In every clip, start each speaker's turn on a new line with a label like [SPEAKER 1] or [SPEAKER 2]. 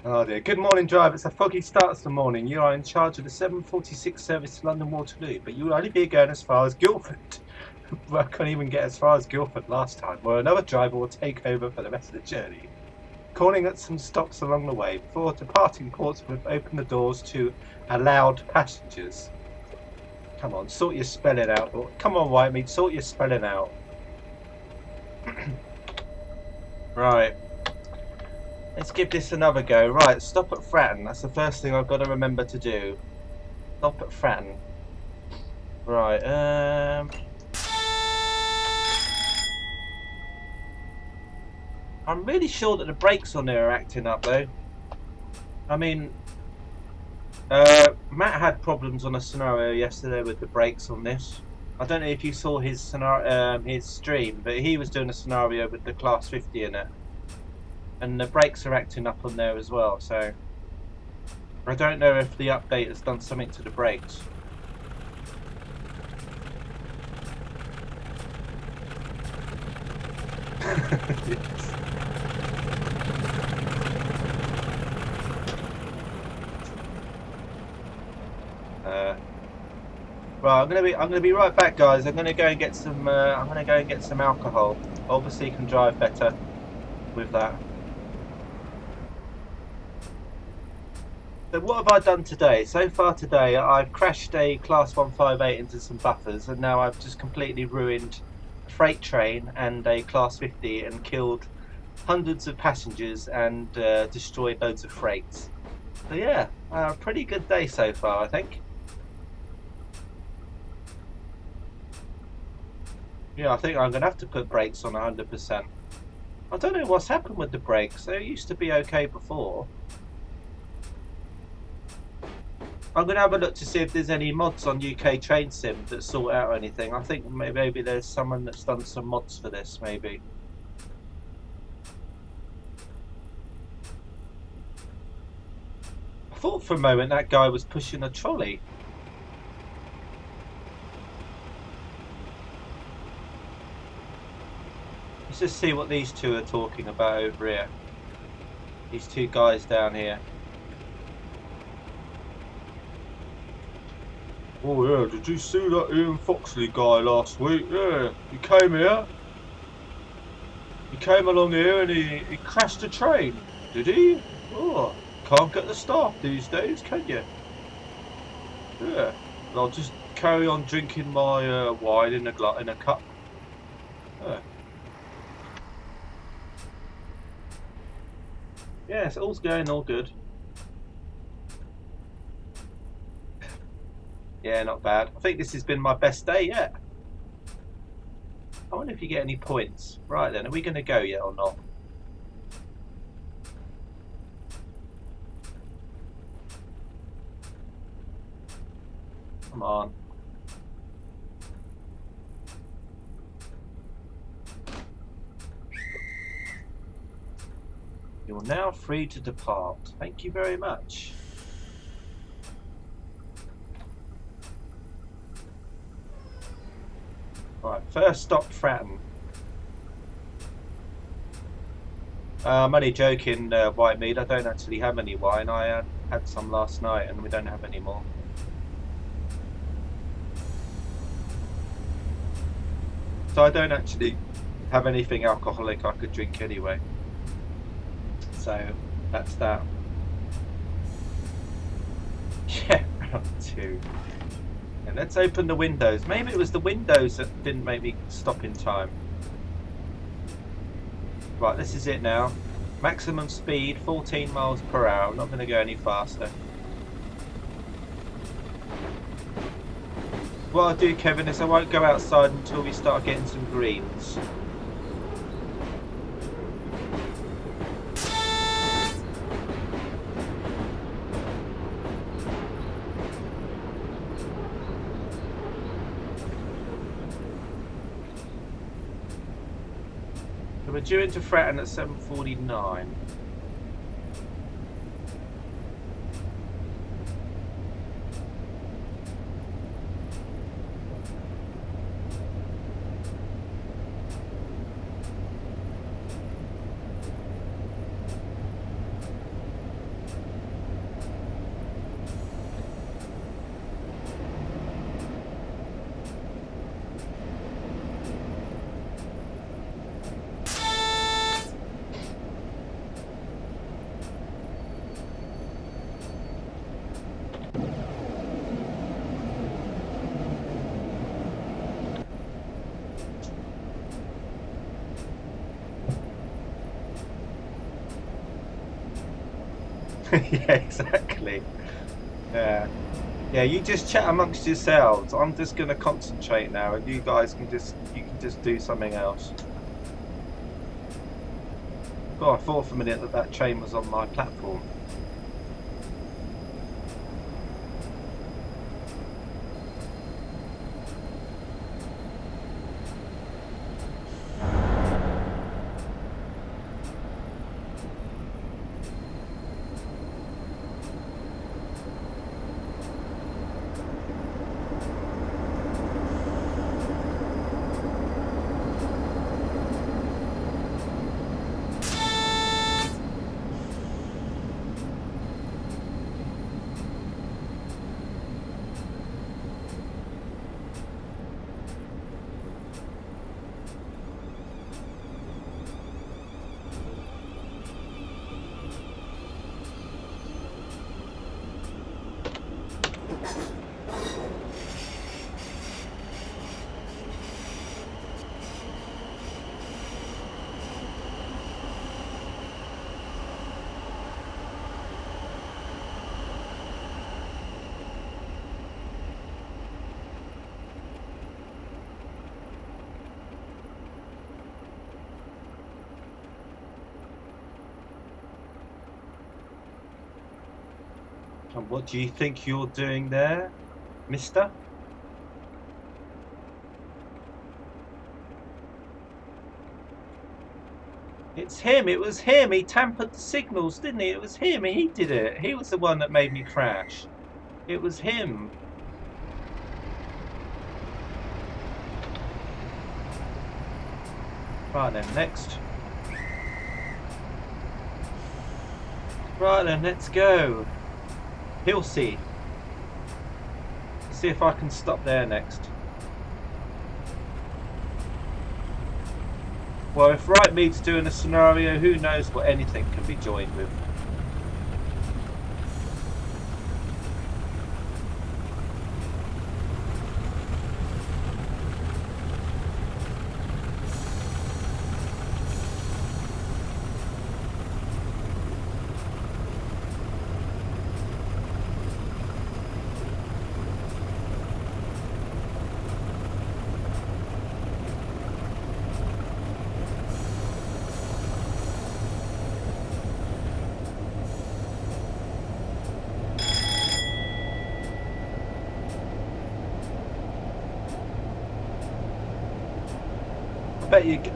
[SPEAKER 1] Oh dear. Good morning, driver. It's a foggy start to the morning. You are in charge of the 746 service to London Waterloo, but you will only be going as far as Guildford. Well, I couldn't even get as far as Guildford last time. Well, another driver will take over for the rest of the journey. Calling at some stops along the way. Before departing Portsmouth, open the doors to allowed passengers. Come on, sort your spelling out. Come on, Whitemeat, sort your spelling out. Right. Let's give this another go. Right, stop at Fratton. That's the first thing I've got to remember to do. Stop at Fratton. Right, I'm really sure that the brakes on there are acting up though. I mean, Matt had problems on a scenario yesterday with the brakes on this. I don't know if you saw his scenario, his stream, but he was doing a scenario with the Class 50 in it. And the brakes are acting up on there as well, so I don't know if the update has done something to the brakes. Yes. Right, I'm gonna be right back, guys. I'm gonna go and get some alcohol. Obviously, you can drive better with that. So what have I done today? So far today, I've crashed a Class 158 into some buffers, and now I've just completely ruined a freight train and a Class 50 and killed hundreds of passengers and destroyed loads of freights. So yeah, a pretty good day so far, I think. Yeah, I think I'm going to have to put brakes on 100%. I don't know what's happened with the brakes. They used to be okay before. I'm going to have a look to see if there's any mods on UK Train Sim that sort out anything. I think maybe there's someone that's done some mods for this, maybe. I thought for a moment that guy was pushing a trolley. Let's just see what these two are talking about over here. These two guys down here. Oh yeah, did you see that Ian Foxley guy last week? Yeah, he came here. He came along here and he crashed a train. Did he? Oh, can't get the staff these days, can you? Yeah. I'll just carry on drinking my wine in a cup. Yeah. Yes, all's going all good. Yeah, not bad. I think this has been my best day yet. I wonder if you get any points. Right then, are we going to go yet or not? Come on. You're now free to depart. Thank you very much. Right, first stop Fratton. I'm only joking, white meat. I don't actually have any wine. I had some last night and we don't have any more. So I don't actually have anything alcoholic I could drink anyway. So that's that. Yeah, round two. And let's open the windows. Maybe it was the windows that didn't make me stop in time. Right, this is it now. Maximum speed, 14 miles per hour. I'm not going to go any faster. What I'll do, Kevin, is I won't go outside until we start getting some greens. So we're due into Fratton at 7:49. Yeah, exactly. Yeah. Yeah, you just chat amongst yourselves. I'm just going to concentrate now, and you guys can just do something else. Oh, I thought for a minute that that train was on my platform. And what do you think you're doing there, mister? It's him. It was him. He tampered the signals, didn't he? It was him. He did it. He was the one that made me crash. It was him. Right then, next. Right then, let's go. He'll see. See if I can stop there next. Well, if Right Meat's doing a scenario, who knows what anything can be joined with.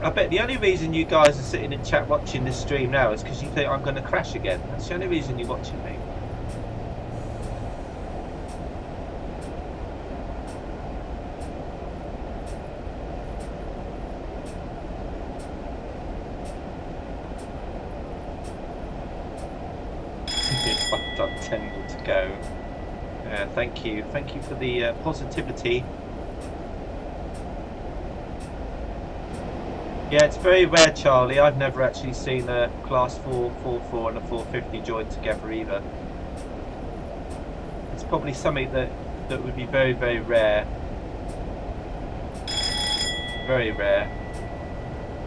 [SPEAKER 1] I bet the only reason you guys are sitting in chat watching this stream now is because you think I'm going to crash again. That's the only reason you're watching me. I've done 10 more to go. Thank you for the positivity. Yeah, it's very rare, Charlie. I've never actually seen a Class 444 and a 450 joined together either. It's probably something that would be very, very rare. Very rare.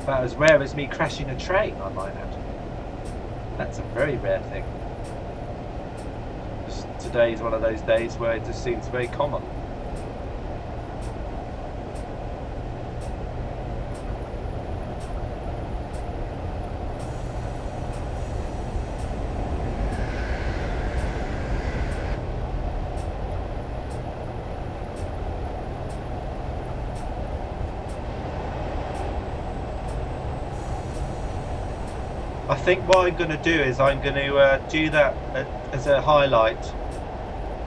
[SPEAKER 1] About as rare as me crashing a train, I might add. That's a very rare thing. Today's one of those days where it just seems very common. I think what I'm going to do is I'm going to do that as a highlight.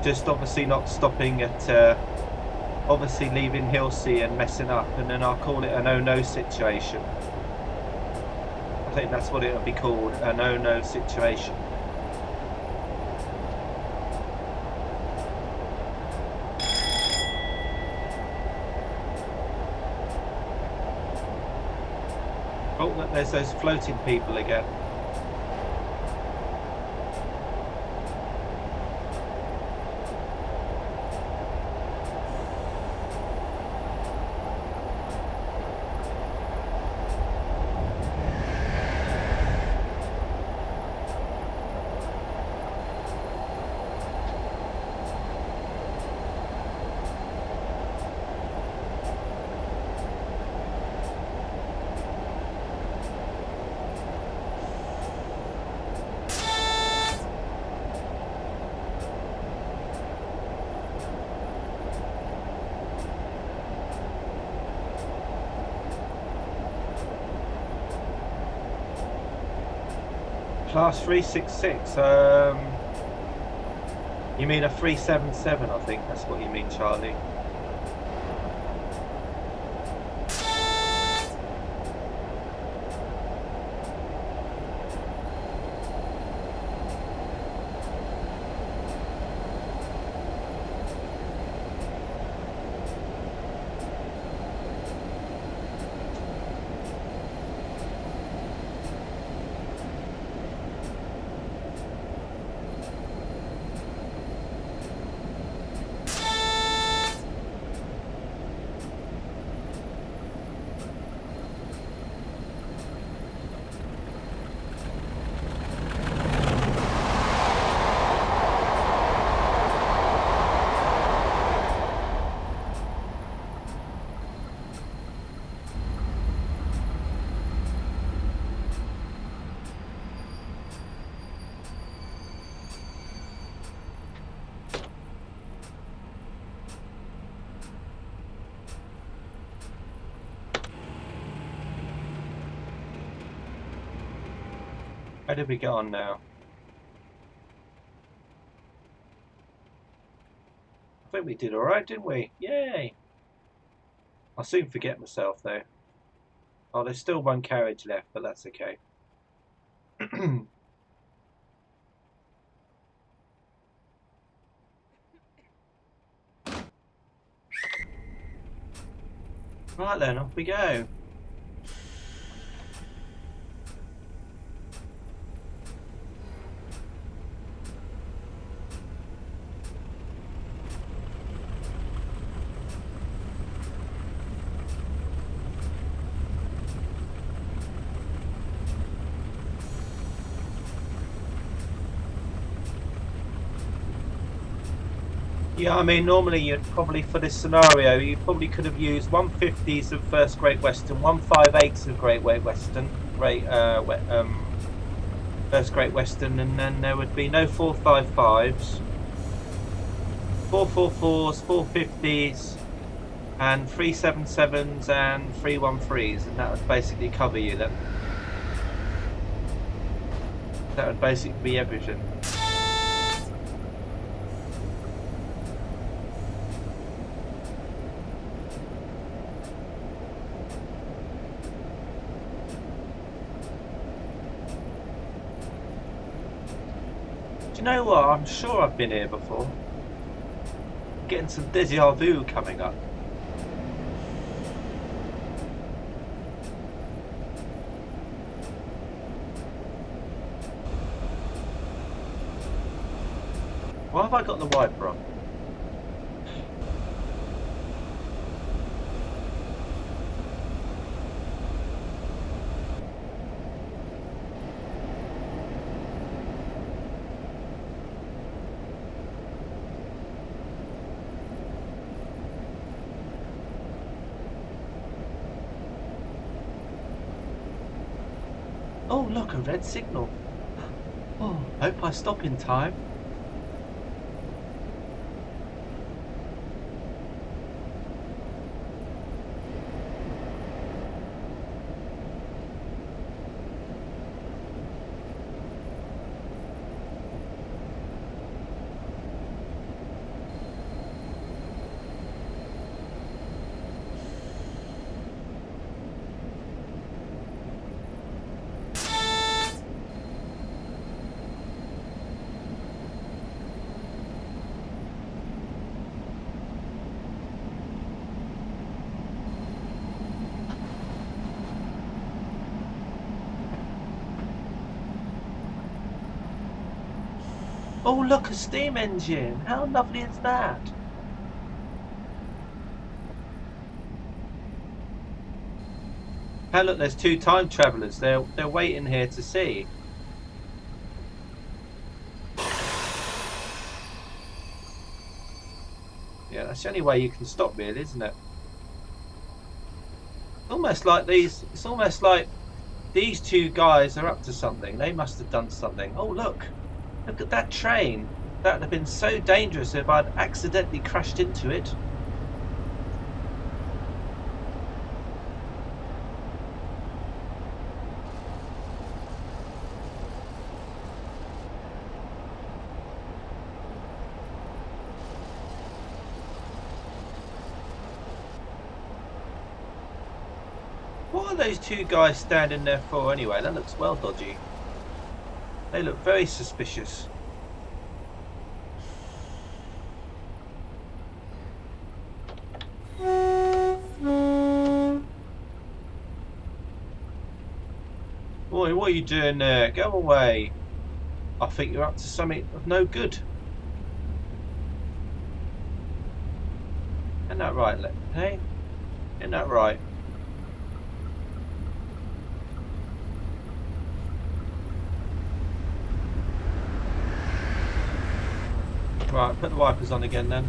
[SPEAKER 1] Just obviously not stopping at obviously leaving Hilsea and messing up, and then I'll call it an oh-no situation. I think that's what it'll be called, an oh-no situation. Oh, look, there's those floating people again. Class 366. You mean a 377? I think that's what you mean, Charlie. How did we get on now? I think we did alright, didn't we? Yay! I'll soon forget myself though. Oh, there's still one carriage left, but that's okay. Right then, off we go. Yeah, I mean, normally you'd probably, for this scenario, you probably could have used 150s of First Great Western, 158s of Great Western, First Great Western, and then there would be no 455s, 444s, 450s, and 377s and 313s, and that would basically cover you then. That would basically be everything. Do you know what? I'm sure I've been here before. Getting some déjà vu coming up. Why have I got the wiper on? Oh look, a red signal. Oh, hope I stop in time. Oh look, a steam engine! How lovely is that? Hey look, there's two time travellers. They're waiting here to see. Yeah, that's the only way you can stop, really, isn't it? Almost like these. It's almost like these two guys are up to something. They must have done something. Oh look! Look at that train. That would have been so dangerous if I'd accidentally crashed into it. What are those two guys standing there for anyway? That looks well dodgy. They look very suspicious. Boy, what are you doing there? Go away. I think you're up to something of no good. Isn't that right, hey? Isn't that right? Right, put the wipers on again then.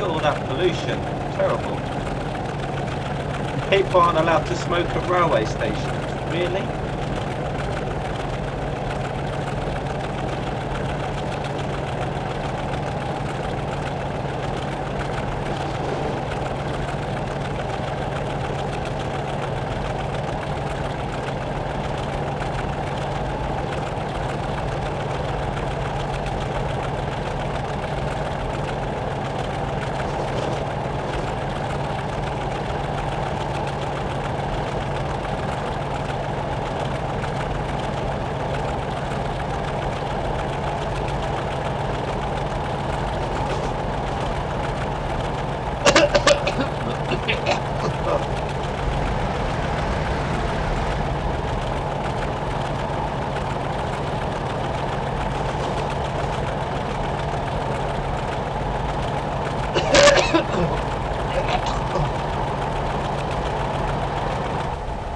[SPEAKER 1] All that pollution, terrible. People aren't allowed to smoke at railway stations, really?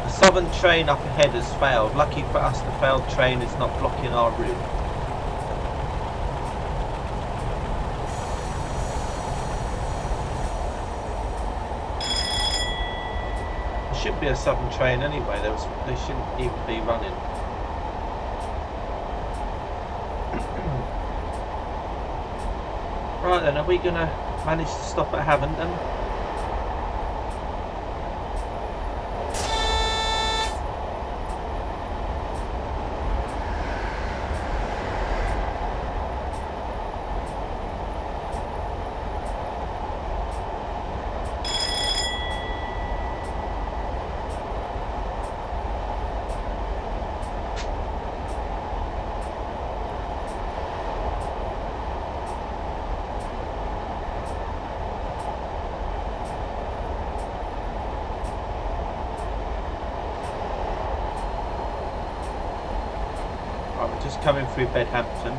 [SPEAKER 1] Southern train up ahead has failed. Lucky for us, the failed train is not blocking our route. There should be a Southern train anyway. They shouldn't even be running. Right then, are we going to manage to stop at Havenden? Just coming through Bedhampton.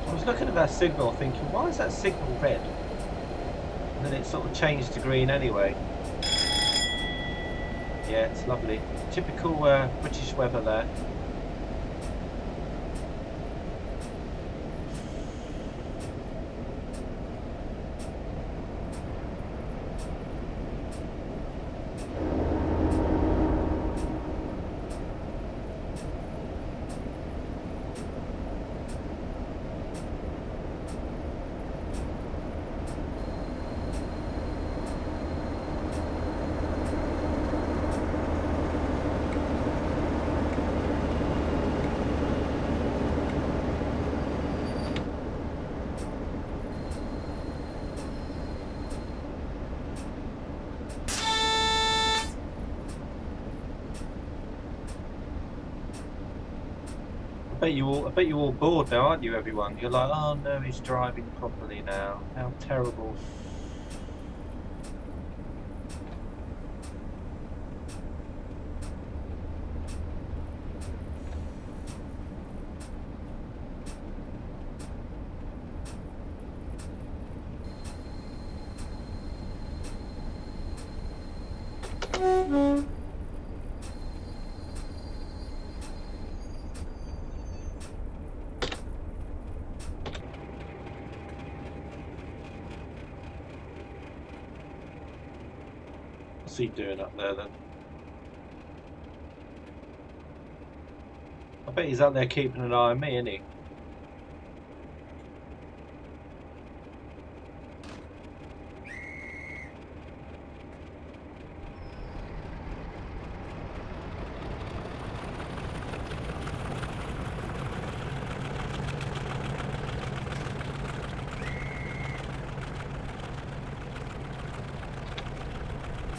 [SPEAKER 1] I was looking at that signal thinking, why is that signal red? And then it sort of changed to green anyway. Yeah, it's lovely. Typical British weather there. bet you all bored now, aren't you, everyone? You're like, oh no, he's driving properly now. How terrible. What's he doing up there then? I bet he's out there keeping an eye on me, isn't he?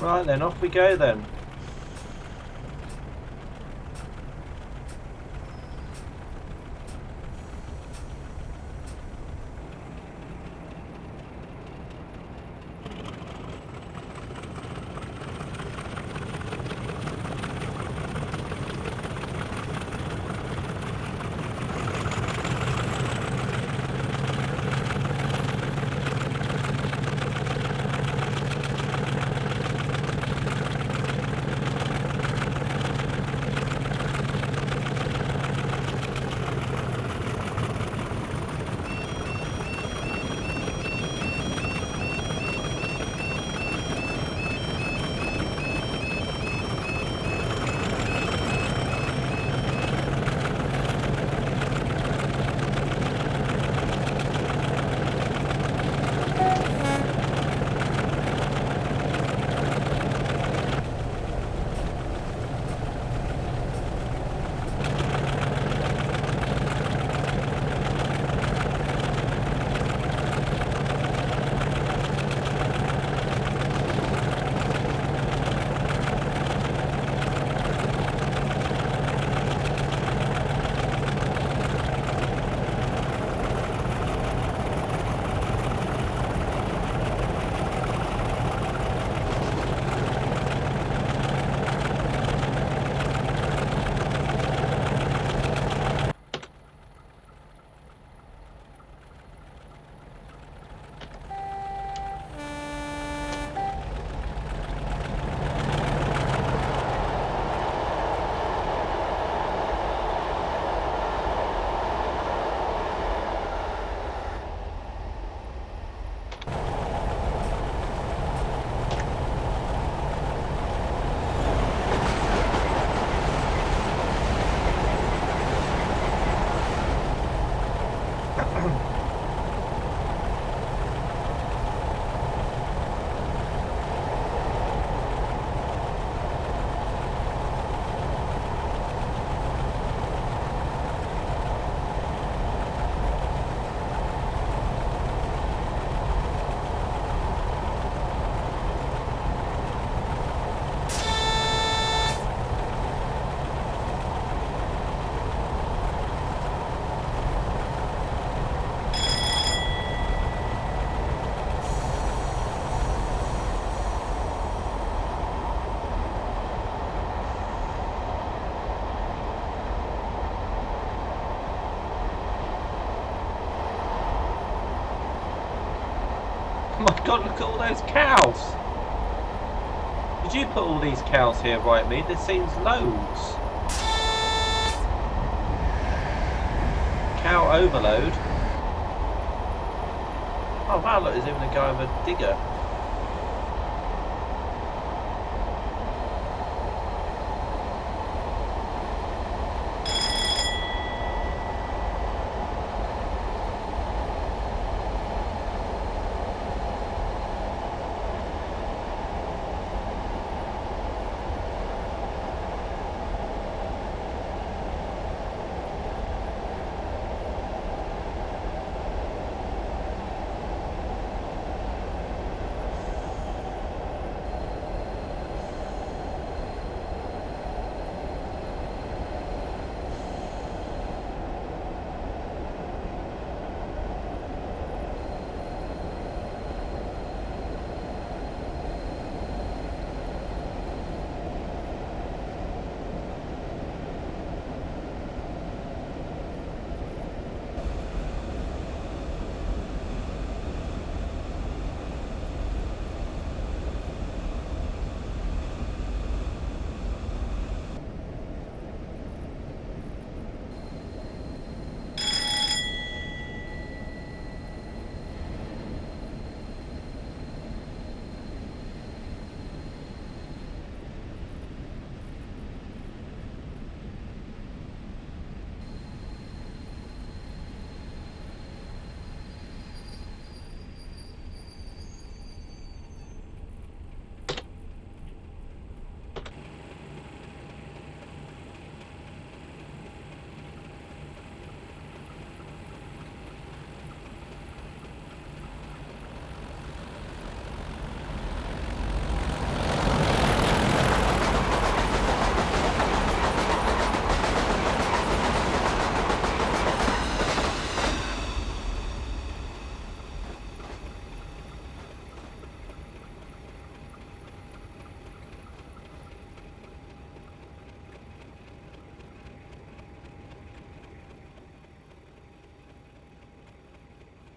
[SPEAKER 1] Right then, off we go then. Oh my god, look at all those cows! Did you put all these cows here, right, me? There seems loads. Cow overload. Oh wow, look, there's even a guy with a digger.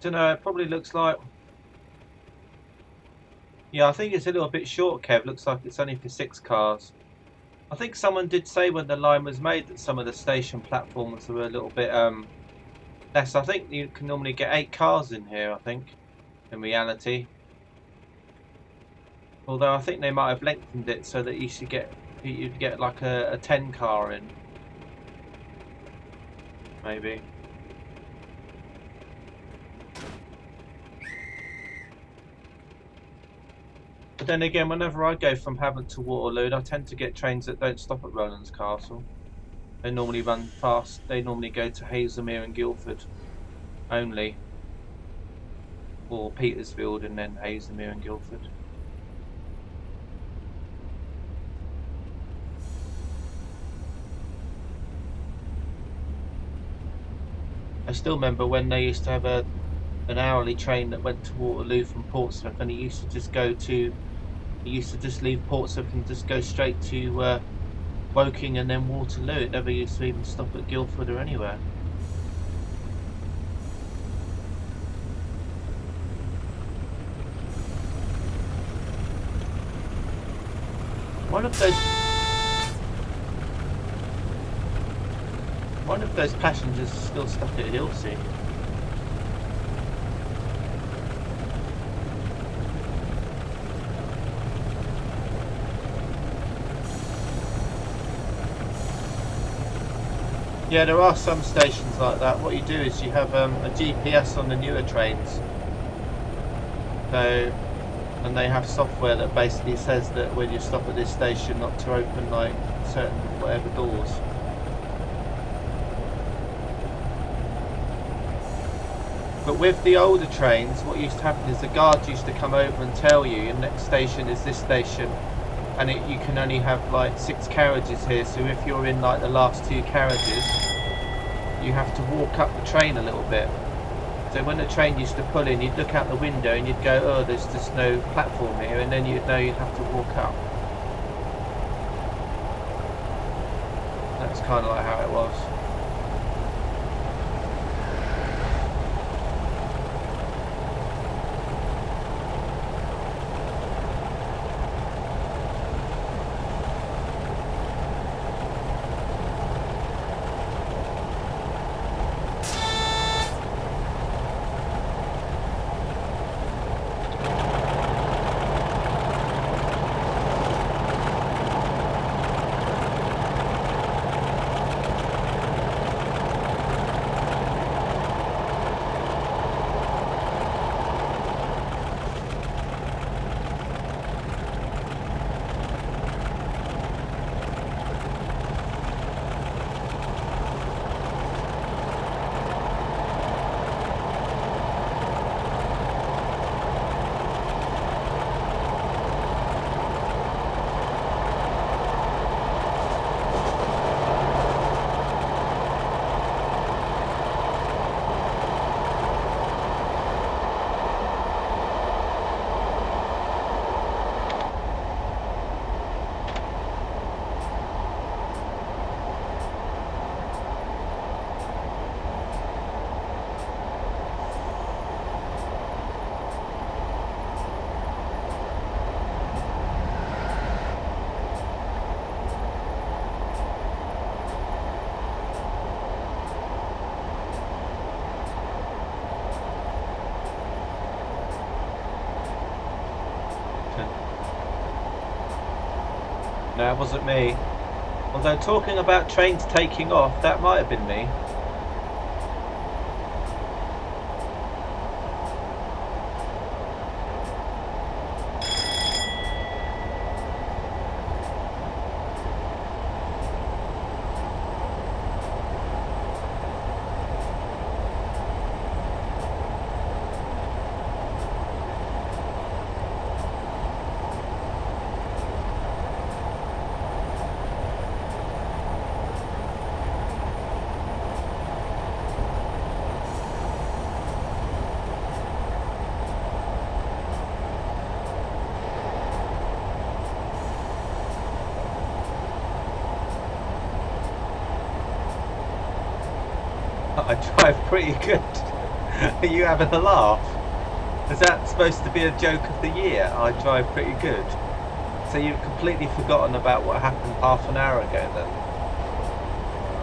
[SPEAKER 1] Don't know. It probably looks like. Yeah, I think it's a little bit short, Kev. Looks like it's only for 6 cars. I think someone did say when the line was made that some of the station platforms were a little bit less. I think you can normally get 8 cars in here, I think, in reality. Although I think they might have lengthened it so that you'd get like a 10 car in. Maybe. But then again, whenever I go from Havant to Waterloo, I tend to get trains that don't stop at Rowlands Castle. They normally run fast. They normally go to Haslemere and Guildford only. Or Petersfield and then Haslemere and Guildford. I still remember when they used to have an hourly train that went to Waterloo from Portsmouth, and it used to just go to. It used to just leave Portsmouth and just go straight to Woking and then Waterloo. It never used to even stop at Guildford or anywhere. One of those passengers is still stuck at Hilsea. Yeah, there are some stations like that. What you do is you have a GPS on the newer trains. So, and they have software that basically says that when you stop at this station not to open like certain whatever doors. But with the older trains, what used to happen is the guards used to come over and tell you your next station is this station, and you can only have like 6 carriages here. So if you're in like the last 2 carriages, you have to walk up the train a little bit. So when the train used to pull in, you'd look out the window and you'd go, oh, there's just no platform here, and then you'd know you'd have to walk up. That's kind of like how it was. No, it wasn't me. Although talking about trains taking off, that might have been me. I drive pretty good. Are you having a laugh? Is that supposed to be a joke of the year? I drive pretty good. So you've completely forgotten about what happened half an hour ago then?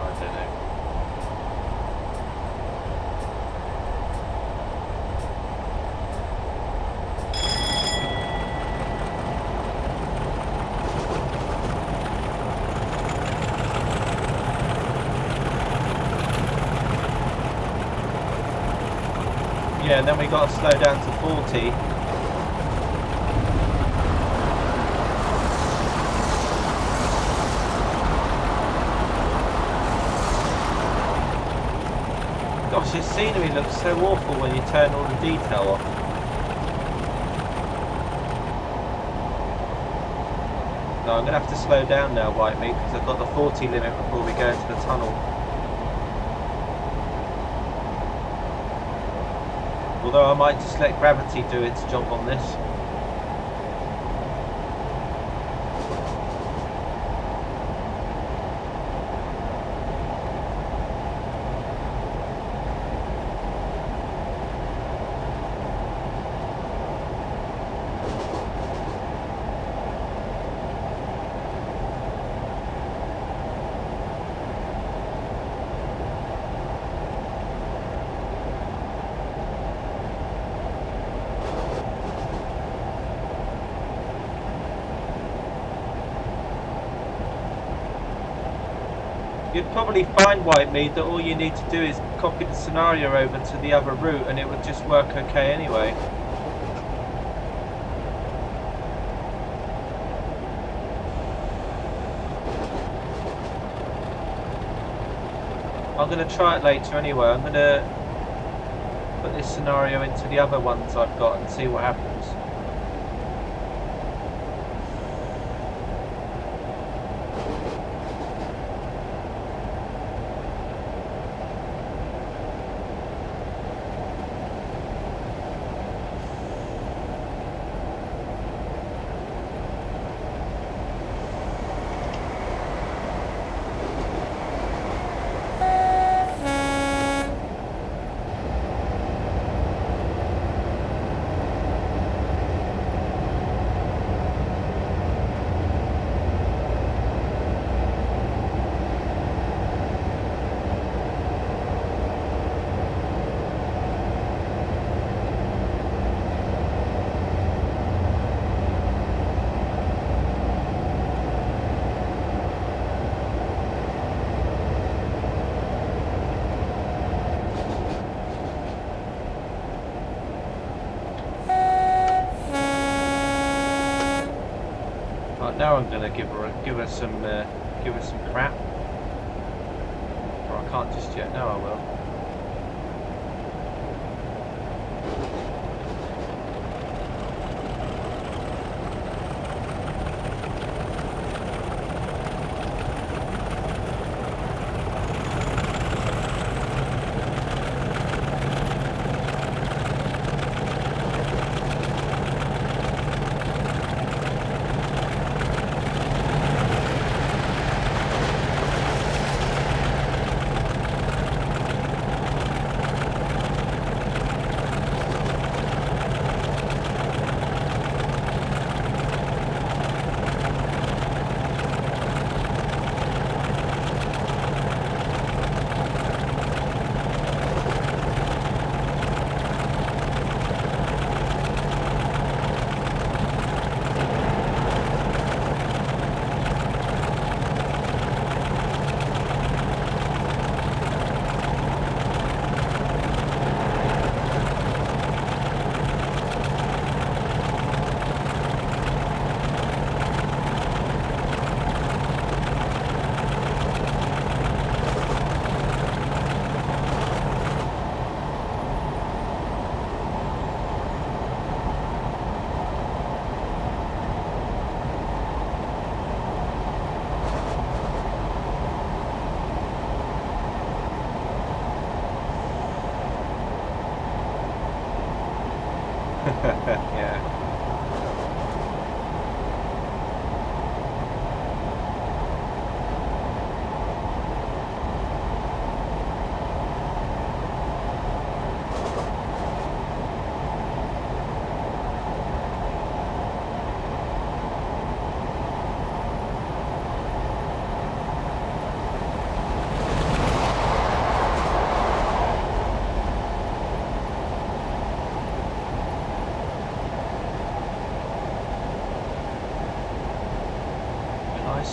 [SPEAKER 1] I don't know. Yeah, and then we got to slow down to 40. Gosh, this scenery looks so awful when you turn all the detail off. No, I'm going to have to slow down now, White Meat, because I've got the 40 limit before we go into the tunnel. Although I might just let gravity do its job on this. You'd probably find, White Meat, that all you need to do is copy the scenario over to the other route and it would just work okay anyway. I'm going to try it later anyway. I'm going to put this scenario into the other ones I've got and see what happens. Now I'm gonna give her some crap. Or I can't just yet. No, I will. Yeah.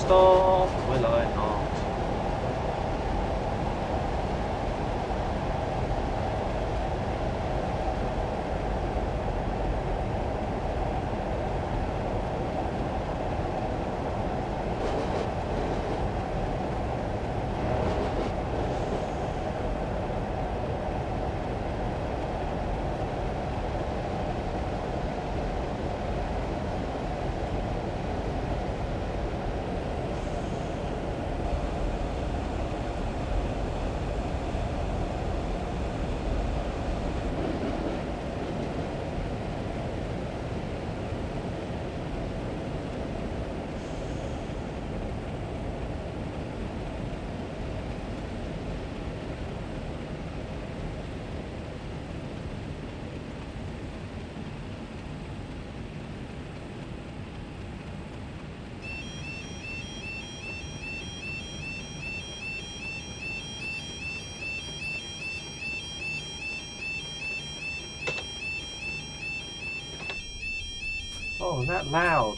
[SPEAKER 1] stop, will I not? Oh, that loud.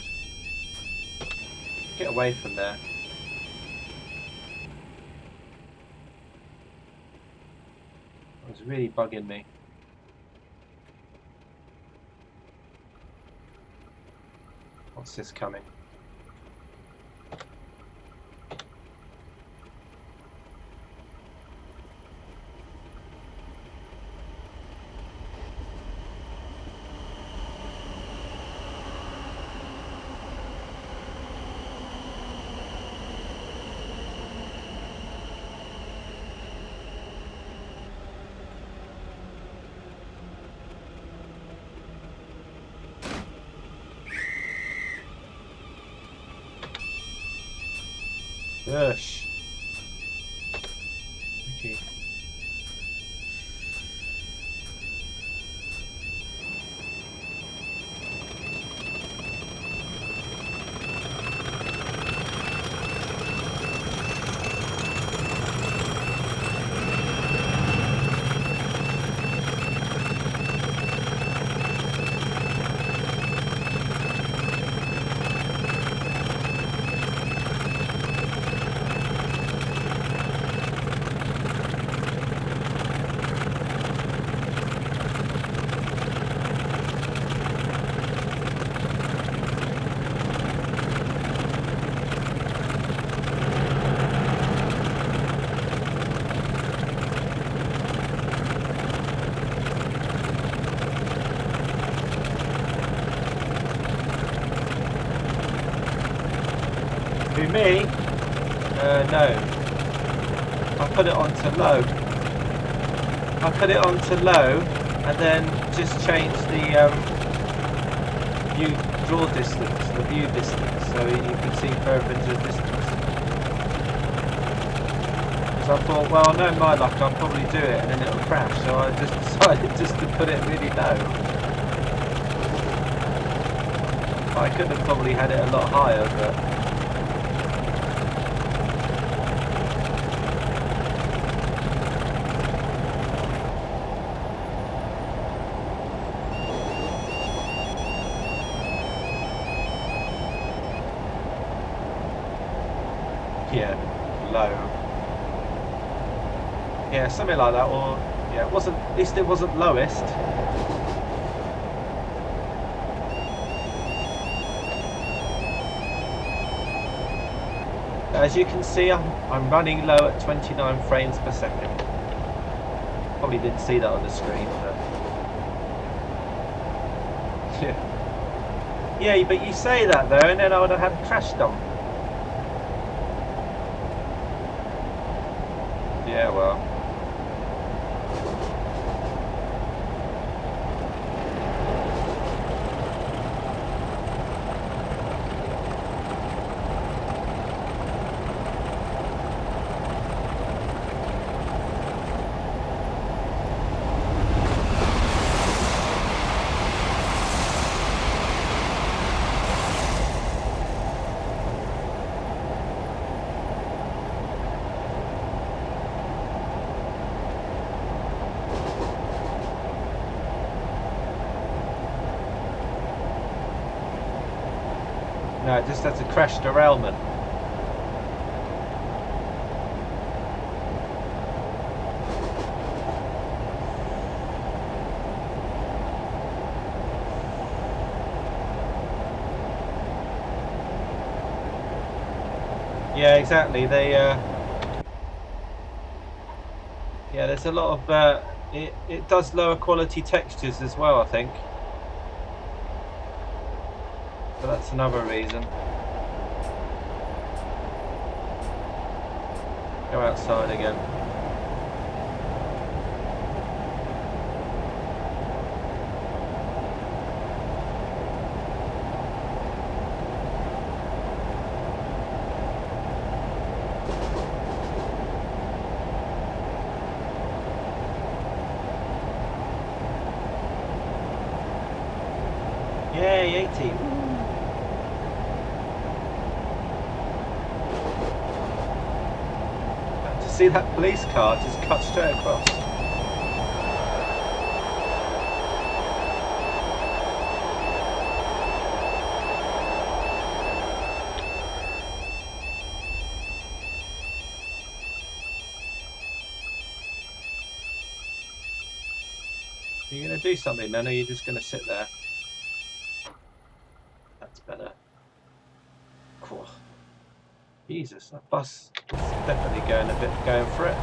[SPEAKER 1] Get away from there. It was really bugging me. What's this coming? Gosh. Okay. Who, me? No. I put it onto low. I put it onto low and then just change the view draw distance, the view distance, so you can see further into the distance. Because I thought, well, I know my luck, I'll probably do it and then it'll crash, so I just decided just to put it really low. I could have probably had it a lot higher, but yeah, low. Yeah, something like that, or yeah, it wasn't, at least it wasn't lowest. As you can see, I'm running low at 29 frames per second. Probably didn't see that on the screen, but yeah, but you say that though, and then I would have had a crash dump. Yeah, well. No, it just has a crash derailment. Yeah, exactly. They yeah, there's a lot of it does lower quality textures as well, I think. So that's another reason. Go outside again. Yay, 80. To see that police car just cut straight across. Are you going to do something then, or are you just going to sit there? That's better. Cool. Jesus, that bus is definitely going for it.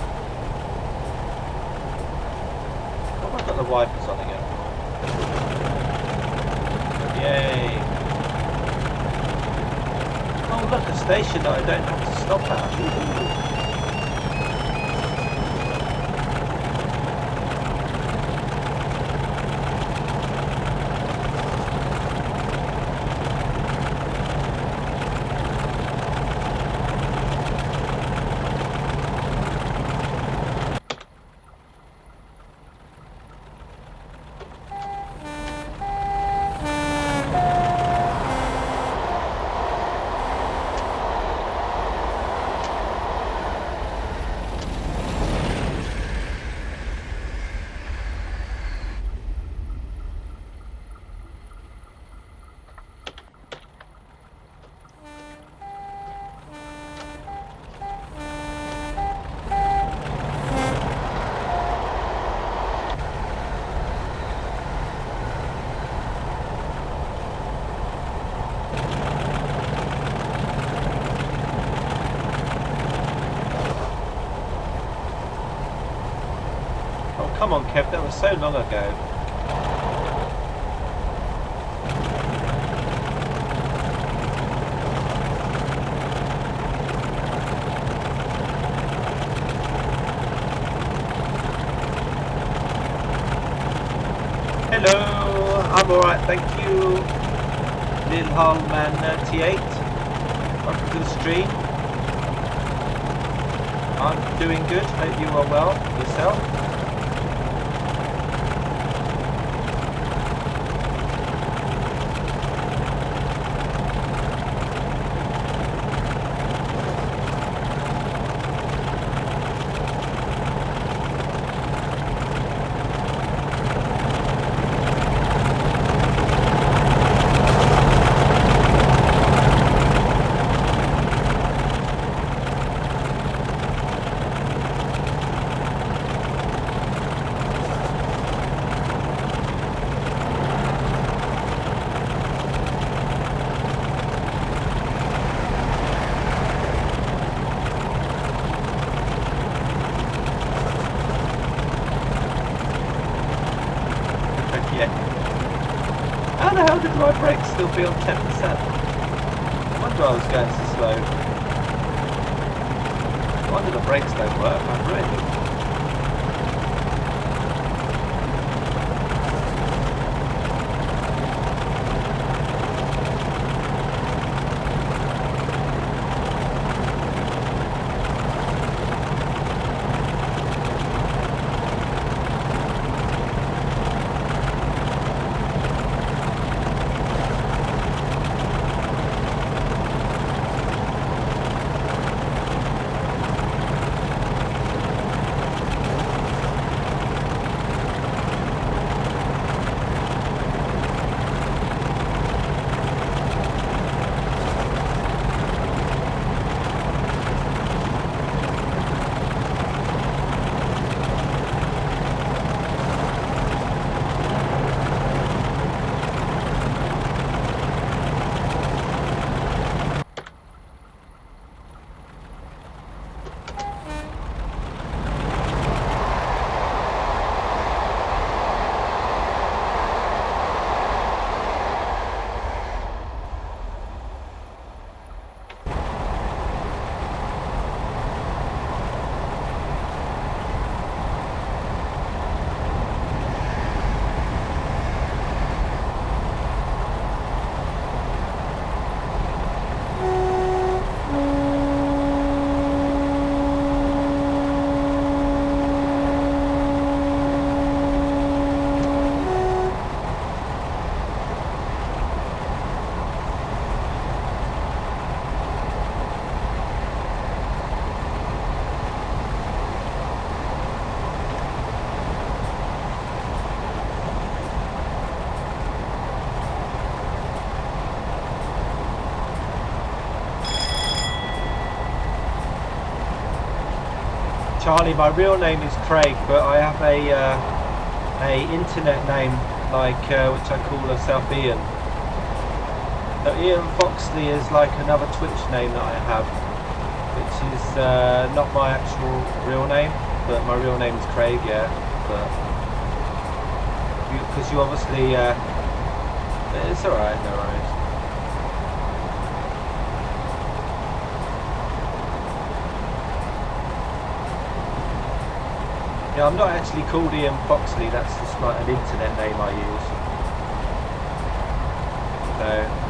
[SPEAKER 1] Oh, I've got the wipers on again. Yay! Oh look, a station that I don't have to stop at. Come on, Kev, that was so long ago. Hello, I'm alright, thank you. Lil Hallman T8. Welcome to the stream. I'm doing good, hope you are well. Yourself? How the hell did my brakes still be on 10%? I wonder I was going so slow. I wonder the brakes don't work, I'm really. Charlie, my real name is Craig, but I have a internet name which I call myself Ian. So Ian Foxley is like another Twitch name that I have, which is not my actual real name, but my real name is Craig, yeah. But because you obviously, it's alright, no worries. Yeah, I'm not actually called Ian Foxley, that's just like an internet name I use. So.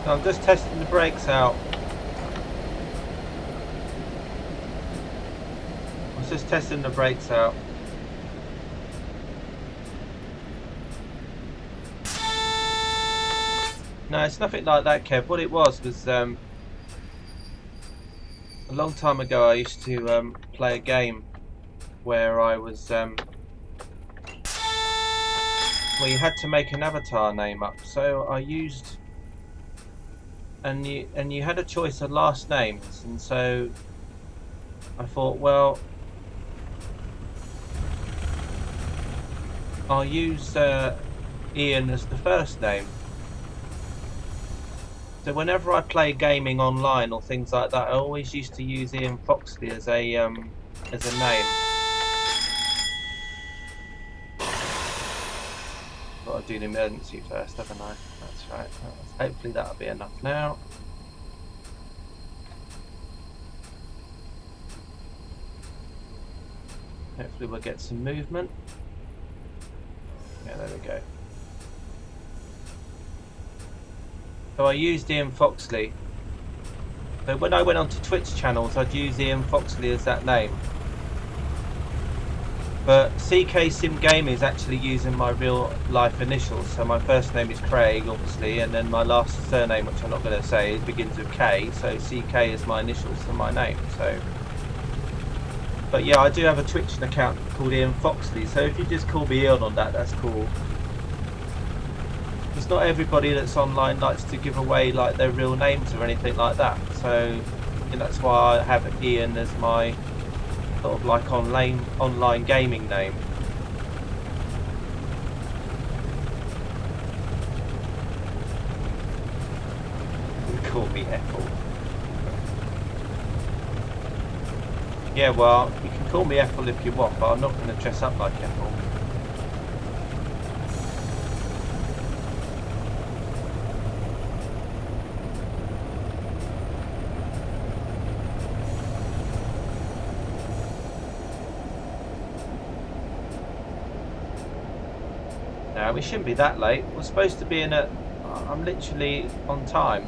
[SPEAKER 1] I'm just testing the brakes out. I was just testing the brakes out. No, it's nothing like that, Kev. What it was a long time ago I used to play a game where I was where you had to make an avatar name up. So I used and you had a choice of last names, and so I thought, well, I'll use Ian as the first name. So whenever I play gaming online or things like that, I always used to use Ian Foxley as a name. Got to do the emergency first, haven't I? That's right. Hopefully that'll be enough now. Hopefully we'll get some movement. Yeah, there we go. So I used Ian Foxley. So when I went onto Twitch channels, I'd use Ian Foxley as that name. But CK Sim Gaming is actually using my real life initials. So my first name is Craig, obviously, and then my last surname, which I'm not going to say, begins with K. So CK is my initials for my name. So, but yeah, I do have a Twitch account called Ian Foxley. So if you just call me Ian on that, that's cool. It's not everybody that's online likes to give away like their real names or anything like that. So that's why I have Ian as my sort of like online gaming name. You call me Ethel. Yeah, well, you can call me Ethel if you want, but I'm not going to dress up like Ethel. Now, we shouldn't be that late. We're supposed to be in at... I'm literally on time.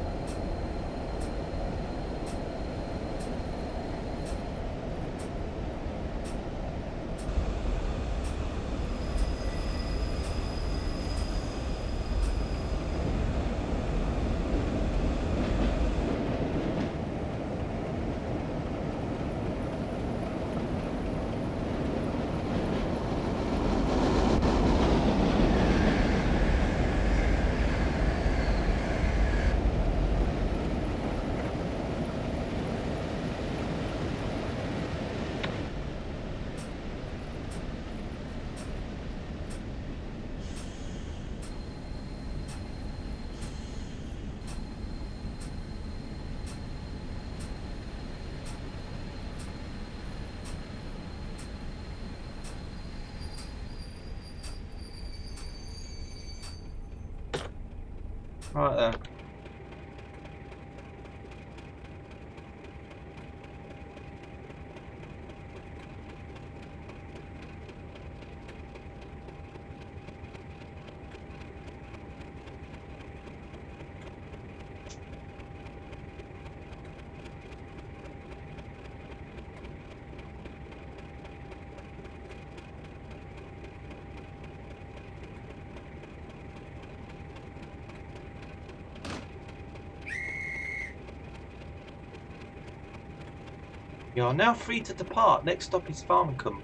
[SPEAKER 1] Right there. You are now free to depart. Next stop is Farncombe.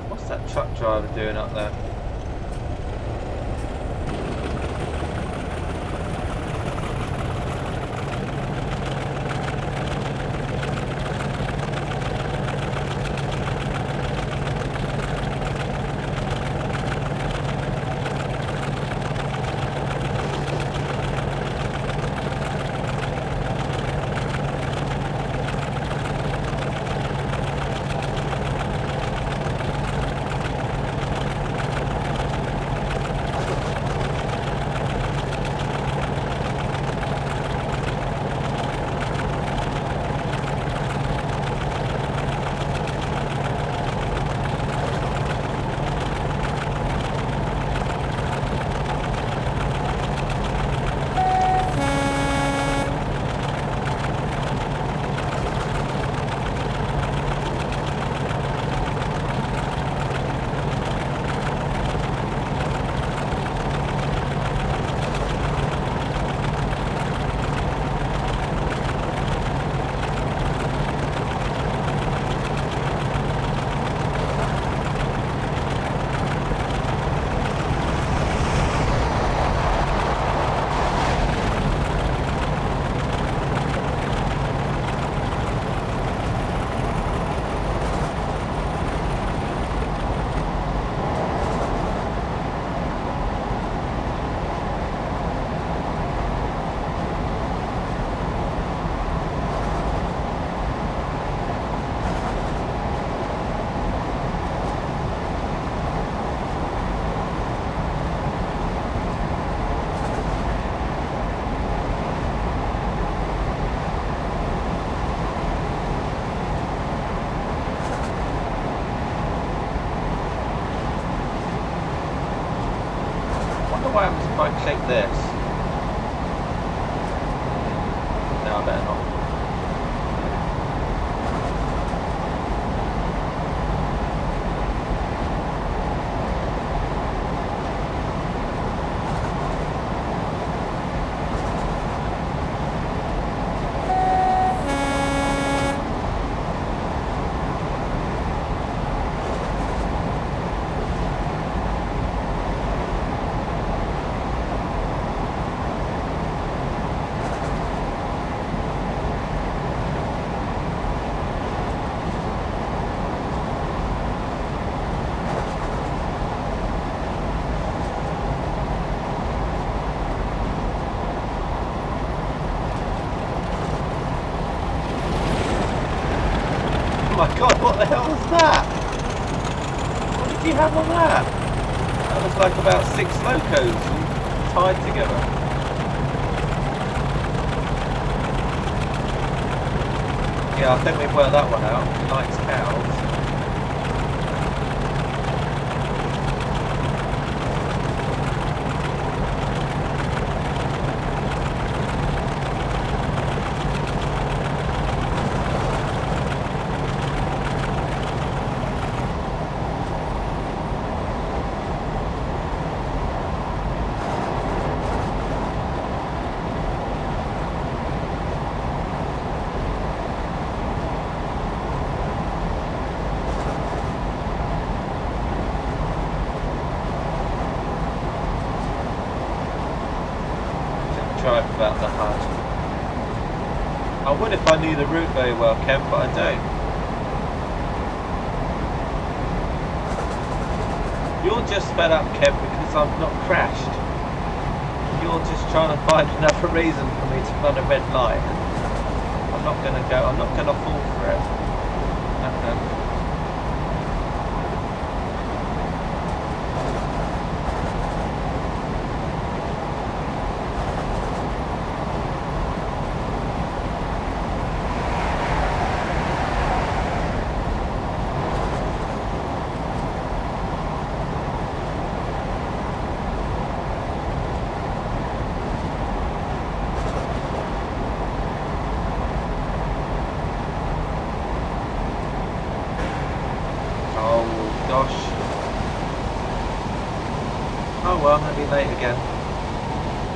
[SPEAKER 1] What's that truck driver doing up there? What happens if I click this? No, I better not. Oh my god, what the hell was that? What did you have on that? That was like about 6 locos all tied together. Yeah, I think we've worked that one out. He likes cows. Drive about the hard. I would if I knew the route very well, Kev, but I don't. You're just fed up, Kev, because I've not crashed. You're just trying to find another reason for me to run a red light. I'm not going to go, I'm not going to fall for it. Oh well, I'm going to be late again.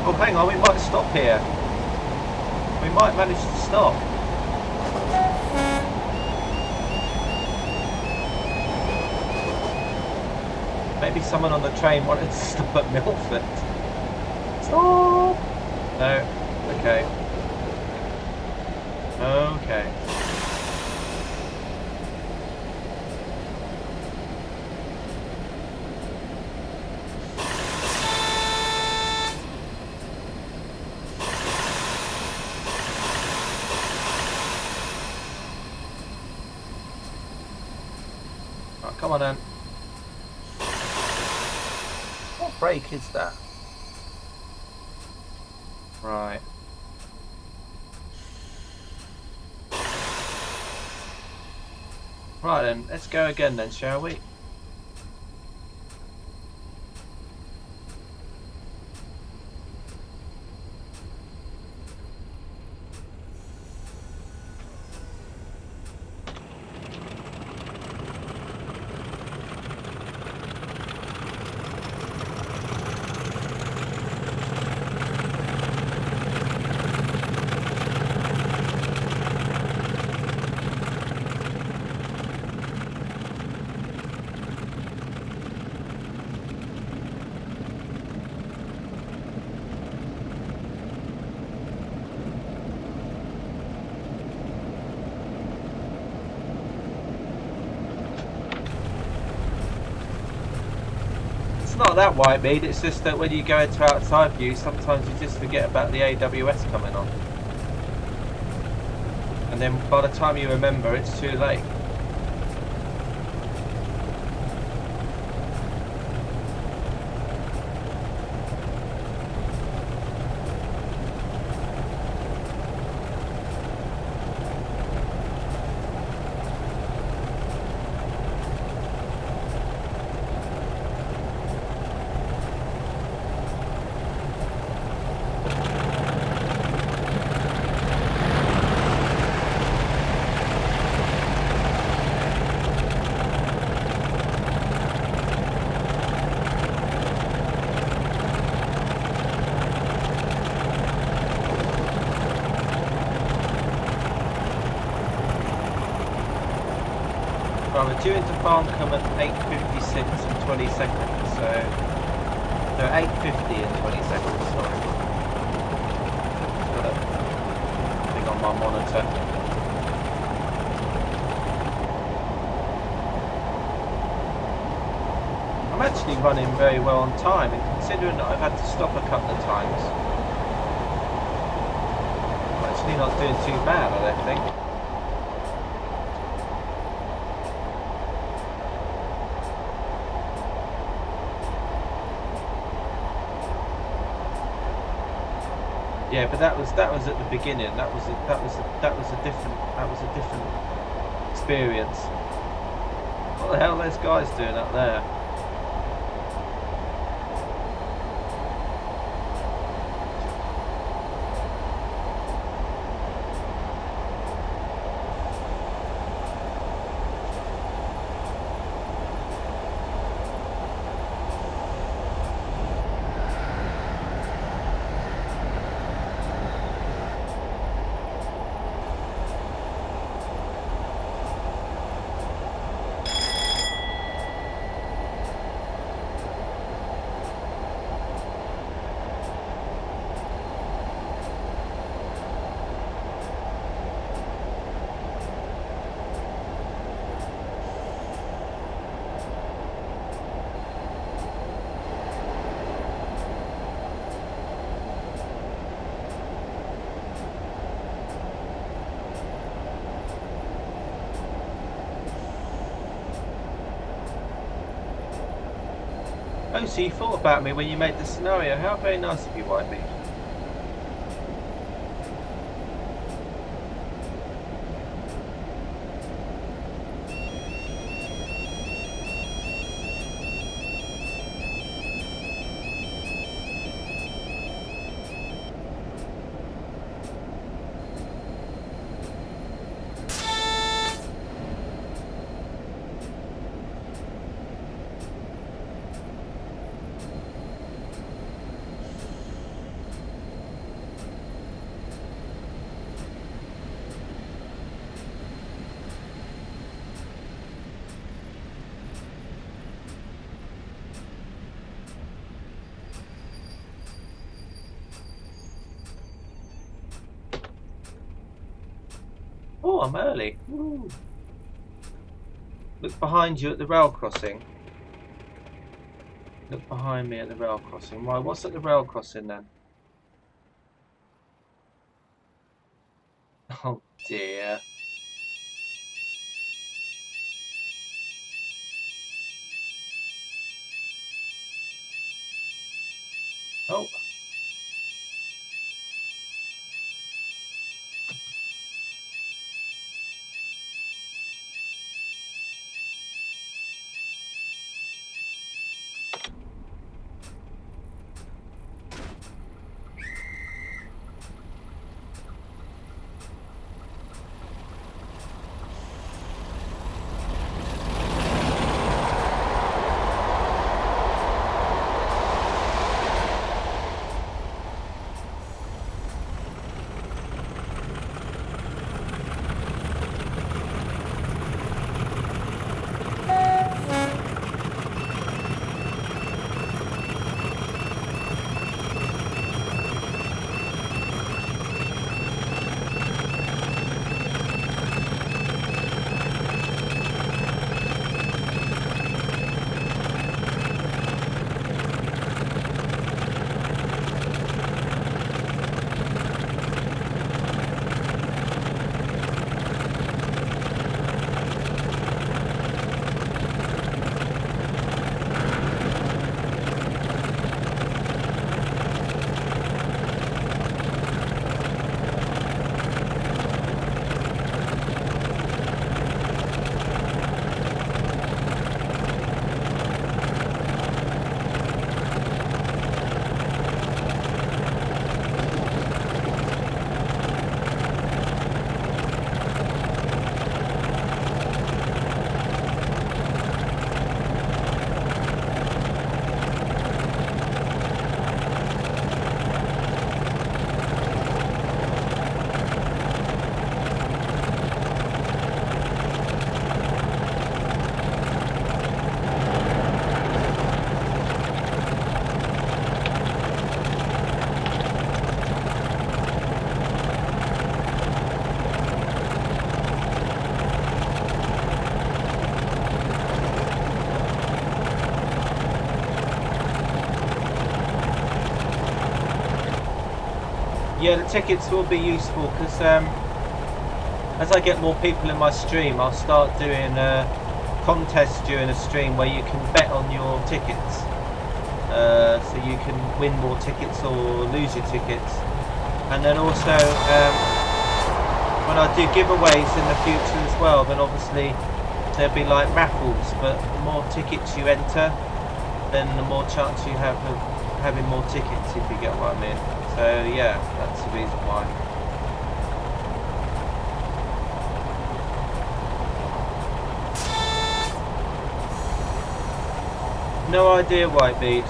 [SPEAKER 1] Oh, hang on, we might stop here. We might manage to stop. Maybe someone on the train wanted to stop at Milford. Stop! No. Okay. Okay. Come on then. What brake is that? Right. Right then, let's go again then, shall we? Not that wide, Mead, it's just that when you go into outside view sometimes you just forget about the AWS coming on, and then by the time you remember it's too late. We're due into Farncombe at 8:56 and 20 seconds, so no, 8:50 and 20 seconds, sorry. Got a thing on my monitor. I'm actually running very well on time, and considering that I've had to stop a couple of times, I'm actually not doing too bad, I don't think. Yeah, but that was at the beginning. That was a different experience. What the hell are those guys doing up there? Oh, so you thought about me when you made the scenario. How very nice of you, Whiteby. Oh, I'm early. Woo. Look behind you at the rail crossing. Look behind me at the rail crossing. Why? What's at the rail crossing then? Oh dear. Oh. Yeah, the tickets will be useful because as I get more people in my stream, I'll start doing contests during a stream where you can bet on your tickets, so you can win more tickets or lose your tickets. And then also when I do giveaways in the future as well, then obviously there'll be like raffles, but the more tickets you enter, then the more chance you have of having more tickets, if you get what I mean. So yeah, that's the reason why. No idea, Whitebeard.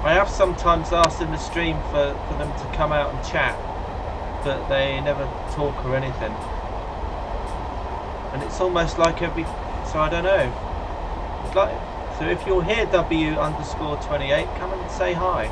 [SPEAKER 1] I have sometimes asked in the stream for them to come out and chat, but they never talk or anything. And it's almost like so I don't know. It's like, so if you're here, W_28, come and say hi.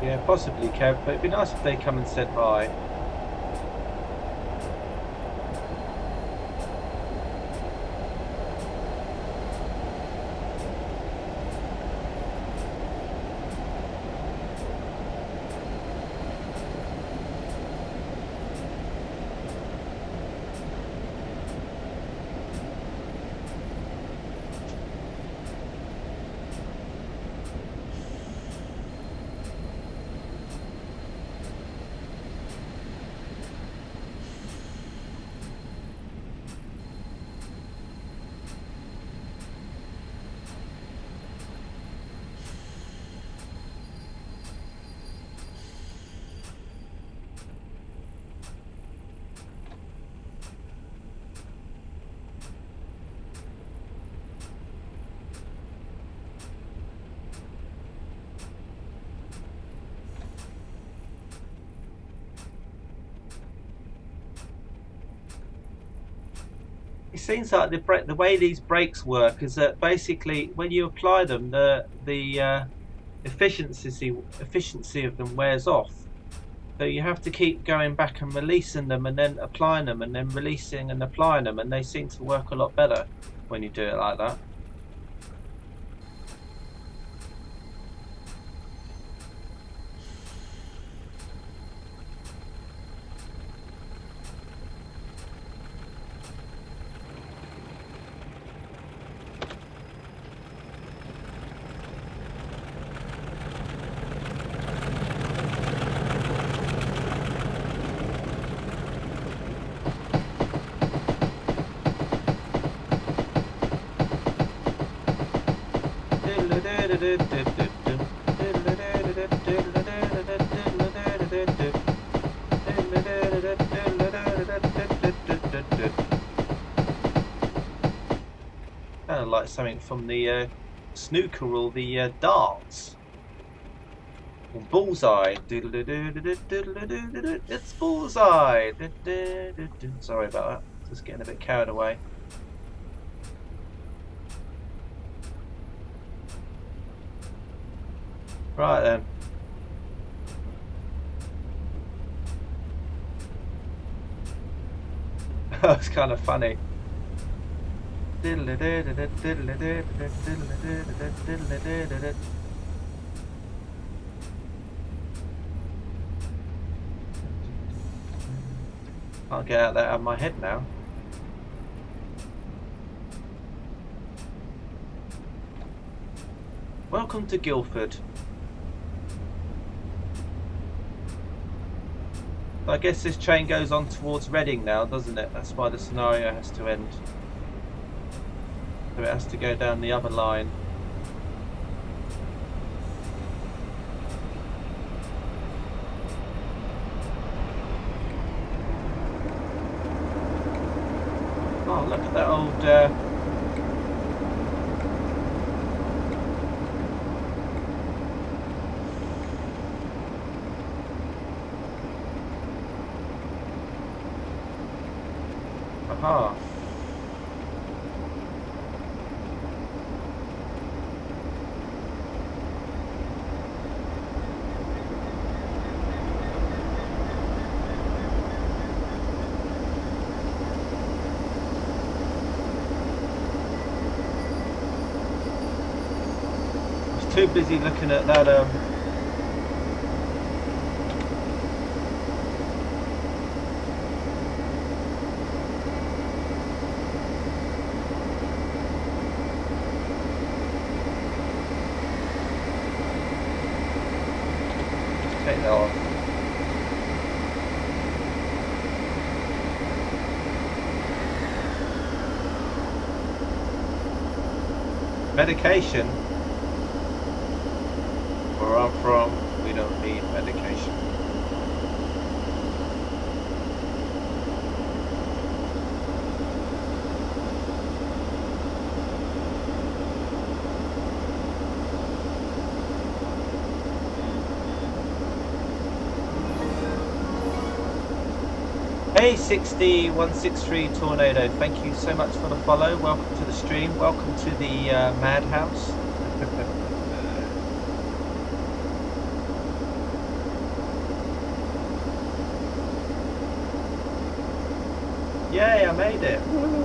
[SPEAKER 1] Yeah, possibly, Kev, but it'd be nice if they come and said hi. It seems like the way these brakes work is that basically when you apply them, the efficiency of them wears off. So you have to keep going back and releasing them and then applying them and then releasing and applying them, and they seem to work a lot better when you do it like that. Kind of like something from the snooker or the darts. Or bullseye. It's bullseye. Sorry about that. Just getting a bit carried away. Right then. It's kind of funny. I'll get out that out of my head now. Welcome to Guildford. I guess this train goes on towards Reading now, doesn't it? That's why the scenario has to end. So it has to go down the other line. Oh, look at that old... half. Too busy looking at that take that off. Medication. Where I'm from, we don't need medication. A60163 Tornado, thank you so much for the follow. Welcome to the stream. Welcome to the madhouse. Yay, I made it. Woo.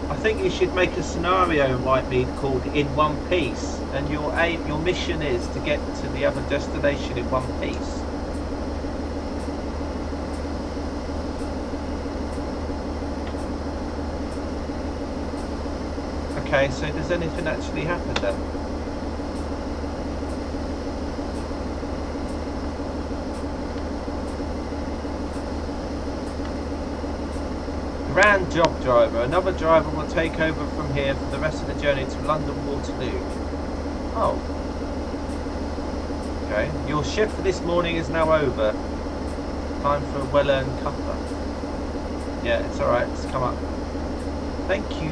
[SPEAKER 1] I think you should make a scenario, Whitemead, called In One Piece, and your mission is to get to the other destination in one piece. Okay, so does anything actually happen then? Grand job, driver. Another driver will take over from here for the rest of the journey to London Waterloo. Oh. Okay. Your shift for this morning is now over. Time for a well-earned cuppa. Yeah, it's alright. It's come up. Thank you.